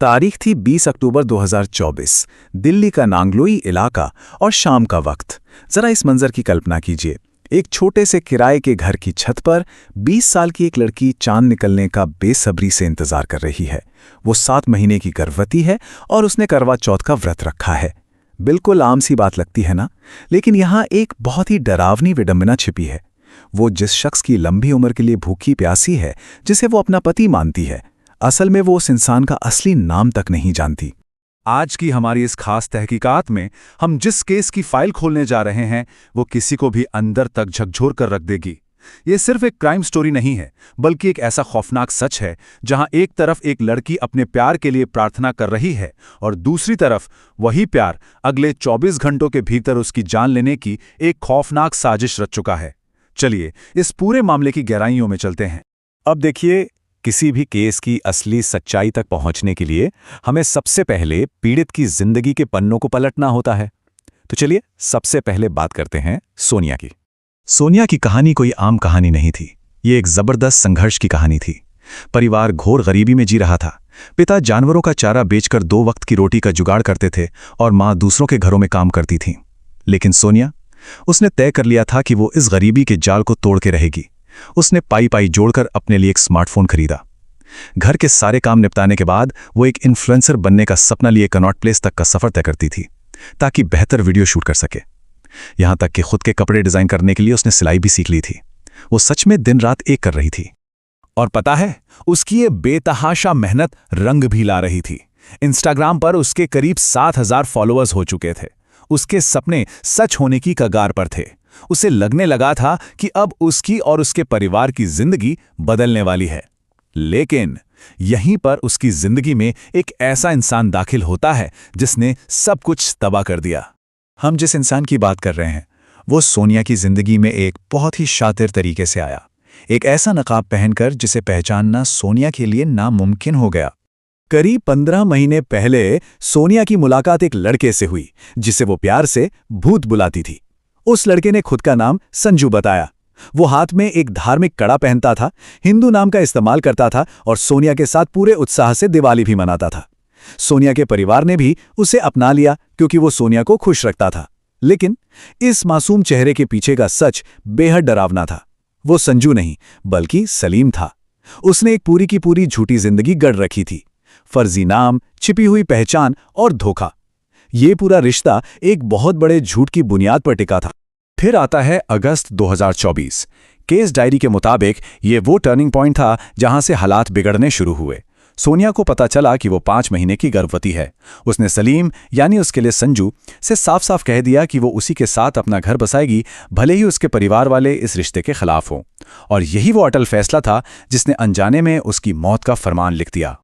तारीख थी 20 अक्टूबर 2024। दिल्ली का नांगलोई इलाका और शाम का वक्त। जरा इस मंजर की कल्पना कीजिए। एक छोटे से किराए के घर की छत पर 20 साल की एक लड़की चांद निकलने का बेसब्री से इंतजार कर रही है। वो 7 महीने की गर्भवती है और उसने करवा चौथ का व्रत रखा है। बिल्कुल आम सी बात लगती है ना, लेकिन यहाँ एक बहुत ही डरावनी विडंबना छिपी है। वो जिस शख्स की लंबी उम्र के लिए भूखी प्यासी है, जिसे वो अपना पति मानती है, असल में वो उस इंसान का असली नाम तक नहीं जानती। आज की हमारी इस खास तहकीकात में हम जिस केस की फाइल खोलने जा रहे हैं वो किसी को भी अंदर तक झकझोर कर रख देगी। ये सिर्फ एक क्राइम स्टोरी नहीं है, बल्कि एक ऐसा खौफनाक सच है जहां एक तरफ एक लड़की अपने प्यार के लिए प्रार्थना कर रही है और दूसरी तरफ वही प्यार अगले 24 घंटों के भीतर उसकी जान लेने की एक खौफनाक साजिश रच चुका है। चलिए इस पूरे मामले की गहराइयों में चलते हैं। अब देखिए, किसी भी केस की असली सच्चाई तक पहुंचने के लिए हमें सबसे पहले पीड़ित की जिंदगी के पन्नों को पलटना होता है। तो चलिए सबसे पहले बात करते हैं सोनिया की। सोनिया की कहानी कोई आम कहानी नहीं थी। ये एक जबरदस्त संघर्ष की कहानी थी। परिवार घोर गरीबी में जी रहा था। पिता जानवरों का चारा बेचकर 2 वक्त की रोटी का जुगाड़ करते थे और मां दूसरों के घरों में काम करती थी। लेकिन सोनिया, उसने तय कर लिया था कि वो इस गरीबी के जाल को तोड़ के रहेगी। उसने पाई पाई जोड़कर अपने लिए एक स्मार्टफोन खरीदा। घर के सारे काम निपटाने के बाद वो एक इन्फ्लुएंसर बनने का सपना लिए कनॉट प्लेस तक का सफर तय करती थी, ताकि बेहतर वीडियो शूट कर सके। यहां तक कि खुद के कपड़े डिजाइन करने के लिए उसने सिलाई भी सीख ली थी। वो सच में दिन रात एक कर रही थी। और पता है, उसकी ये बेतहाशा मेहनत रंग भी ला रही थी। इंस्टाग्राम पर उसके करीब 7,000 फॉलोअर्स हो चुके थे। उसके सपने सच होने की कगार पर थे। उसे लगने लगा था कि अब उसकी और उसके परिवार की जिंदगी बदलने वाली है। लेकिन यहीं पर उसकी जिंदगी में एक ऐसा इंसान दाखिल होता है जिसने सब कुछ तबाह कर दिया। हम जिस इंसान की बात कर रहे हैं वो सोनिया की जिंदगी में एक बहुत ही शातिर तरीके से आया। एक ऐसा नकाब पहनकर जिसे पहचानना सोनिया के लिए नामुमकिन हो गया। करीब 15 महीने पहले सोनिया की मुलाकात एक लड़के से हुई जिसे वो प्यार से भूत बुलाती थी। उस लड़के ने खुद का नाम संजू बताया। वो हाथ में एक धार्मिक कड़ा पहनता था, हिंदू नाम का इस्तेमाल करता था और सोनिया के साथ पूरे उत्साह से दिवाली भी मनाता था। सोनिया के परिवार ने भी उसे अपना लिया क्योंकि वो सोनिया को खुश रखता था। लेकिन इस मासूम चेहरे के पीछे का सच बेहद डरावना था। वो संजू नहीं बल्कि सलीम था। उसने एक पूरी की पूरी झूठी जिंदगी गढ़ रखी थी। फर्जी नाम, छिपी हुई पहचान और धोखा। ये पूरा रिश्ता एक बहुत बड़े झूठ की बुनियाद पर टिका था। फिर आता है अगस्त 2024। केस डायरी के मुताबिक ये वो टर्निंग पॉइंट था जहां से हालात बिगड़ने शुरू हुए। सोनिया को पता चला कि वो 5 महीने की गर्भवती है। उसने सलीम, यानी उसके लिए संजू, से साफ साफ कह दिया कि वो उसी के साथ अपना घर बसाएगी, भले ही उसके परिवार वाले इस रिश्ते के खिलाफ हों। और यही वो अटल फैसला था जिसने अनजाने में उसकी मौत का फरमान लिख दिया।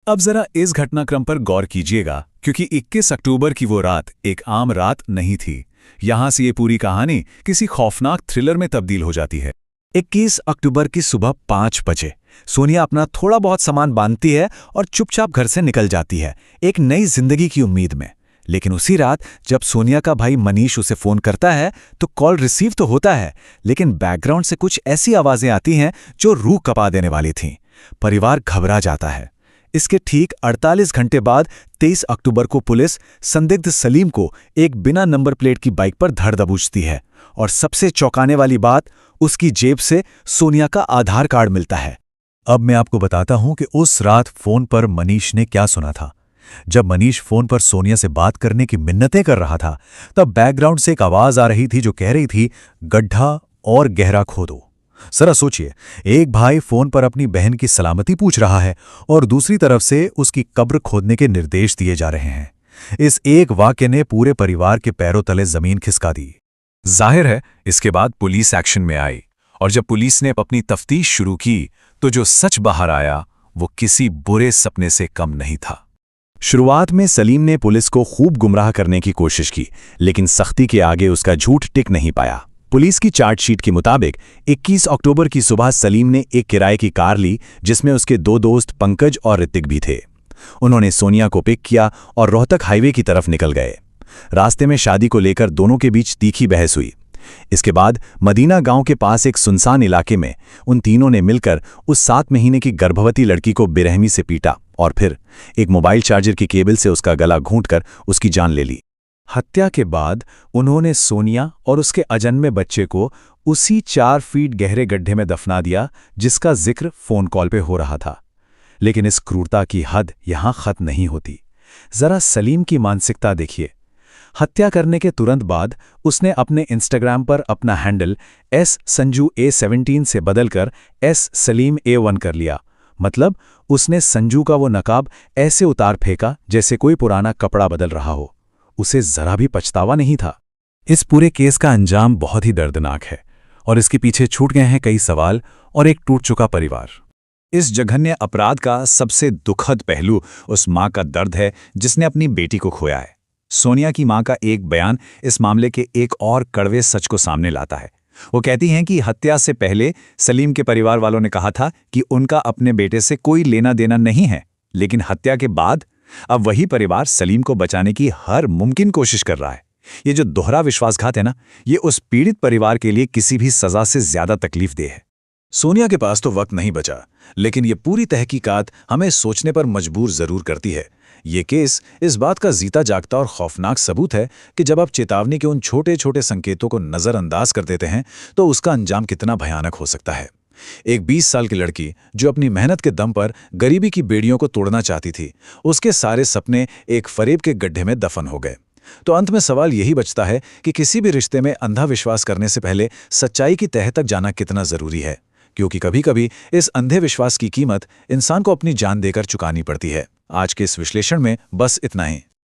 अब जरा इस घटनाक्रम पर गौर कीजिएगा, क्योंकि 21 अक्टूबर की वो रात एक आम रात नहीं थी। यहां से ये पूरी कहानी किसी खौफनाक थ्रिलर में तब्दील हो जाती है। 21 अक्टूबर की सुबह 5 बजे सोनिया अपना थोड़ा बहुत सामान बांधती है और चुपचाप घर से निकल जाती है, एक नई जिंदगी की उम्मीद में। लेकिन उसी रात जब सोनिया का भाई मनीष उसे फोन करता है तो कॉल रिसीव तो होता है, लेकिन बैकग्राउंड से कुछ ऐसी आवाजें आती हैं जो रूह कपा देने वाली थीं। परिवार घबरा जाता है। इसके ठीक 48 घंटे बाद 23 अक्टूबर को पुलिस संदिग्ध सलीम को एक बिना नंबर प्लेट की बाइक पर धर दबोचती है और सबसे चौंकाने वाली बात, उसकी जेब से सोनिया का आधार कार्ड मिलता है। अब मैं आपको बताता हूं कि उस रात फोन पर मनीष ने क्या सुना था। जब मनीष फोन पर सोनिया से बात करने की मिन्नतें कर रहा था, तब बैकग्राउंड से एक आवाज आ रही थी जो कह रही थी, गड्ढा और गहरा खोदो। जरा सोचिए, एक भाई फोन पर अपनी बहन की सलामती पूछ रहा है और दूसरी तरफ से उसकी कब्र खोदने के निर्देश दिए जा रहे हैं। इस एक वाक्य ने पूरे परिवार के पैरों तले जमीन खिसका दी। जाहिर है इसके बाद पुलिस एक्शन में आई और जब पुलिस ने अपनी तफ्तीश शुरू की तो जो सच बाहर आया वो किसी बुरे सपने से कम नहीं था। शुरुआत में सलीम ने पुलिस को खूब गुमराह करने की कोशिश की, लेकिन सख्ती के आगे उसका झूठ टिक नहीं पाया। पुलिस की चार्जशीट के मुताबिक 21 अक्टूबर की सुबह सलीम ने एक किराए की कार ली जिसमें उसके 2 दोस्त पंकज और ऋतिक भी थे। उन्होंने सोनिया को पिक किया और रोहतक हाईवे की तरफ निकल गए। रास्ते में शादी को लेकर दोनों के बीच तीखी बहस हुई। इसके बाद मदीना गांव के पास एक सुनसान इलाके में उन तीनों ने मिलकर उस 7 महीने की गर्भवती लड़की को बेरहमी से पीटा और फिर एक मोबाइल चार्जर की केबल से उसका गला घूंटकर उसकी जान ले ली। हत्या के बाद उन्होंने सोनिया और उसके अजन्मे बच्चे को उसी 4 फीट गहरे गड्ढे में दफना दिया जिसका जिक्र फोन कॉल पे हो रहा था। लेकिन इस क्रूरता की हद यहां खत्म नहीं होती। जरा सलीम की मानसिकता देखिए। हत्या करने के तुरंत बाद उसने अपने इंस्टाग्राम पर अपना हैंडल SanjuA17 से बदलकर SSalimA1 कर लिया। मतलब उसने संजू का वो नकाब ऐसे उतार फेंका जैसे कोई पुराना कपड़ा बदल रहा हो। उसे जरा भी पछतावा नहीं था। इस पूरे केस का अंजाम बहुत ही दर्दनाक है और इसके पीछे छूट गए हैं कई सवाल और एक टूट चुका परिवार। इस जघन्य अपराध का सबसे दुखद पहलू उस मां का दर्द है जिसने अपनी बेटी को खोया है। सोनिया की मां का एक बयान इस मामले के एक और कड़वे सच को सामने लाता है। वो कहती हैं कि हत्या से पहले सलीम के परिवार वालों ने कहा था कि उनका अपने बेटे से कोई लेना देना नहीं है, लेकिन हत्या के बाद अब वही परिवार सलीम को बचाने की हर मुमकिन कोशिश कर रहा है। ये जो दोहरा विश्वासघात है ना, ये उस पीड़ित परिवार के लिए किसी भी सजा से ज्यादा तकलीफदेह है। सोनिया के पास तो वक्त नहीं बचा, लेकिन ये पूरी तहकीकात हमें सोचने पर मजबूर जरूर करती है। ये केस इस बात का जीता जागता और खौफनाक सबूत है कि जब आप चेतावनी के उन छोटे छोटे संकेतों को नज़रअंदाज कर देते हैं तो उसका अंजाम कितना भयानक हो सकता है। एक 20 साल की लड़की जो अपनी मेहनत के दम पर गरीबी की बेड़ियों को तोड़ना चाहती थी, उसके सारे सपने एक फरेब के गड्ढे में दफन हो गए। तो अंत में सवाल यही बचता है कि किसी भी रिश्ते में अंधा विश्वास करने से पहले सच्चाई की तह तक जाना कितना जरूरी है, क्योंकि कभी-कभी इस अंधे विश्वास की कीमत इंसान को अपनी जान देकर चुकानी पड़ती है। आज के इस विश्लेषण में बस इतना ही।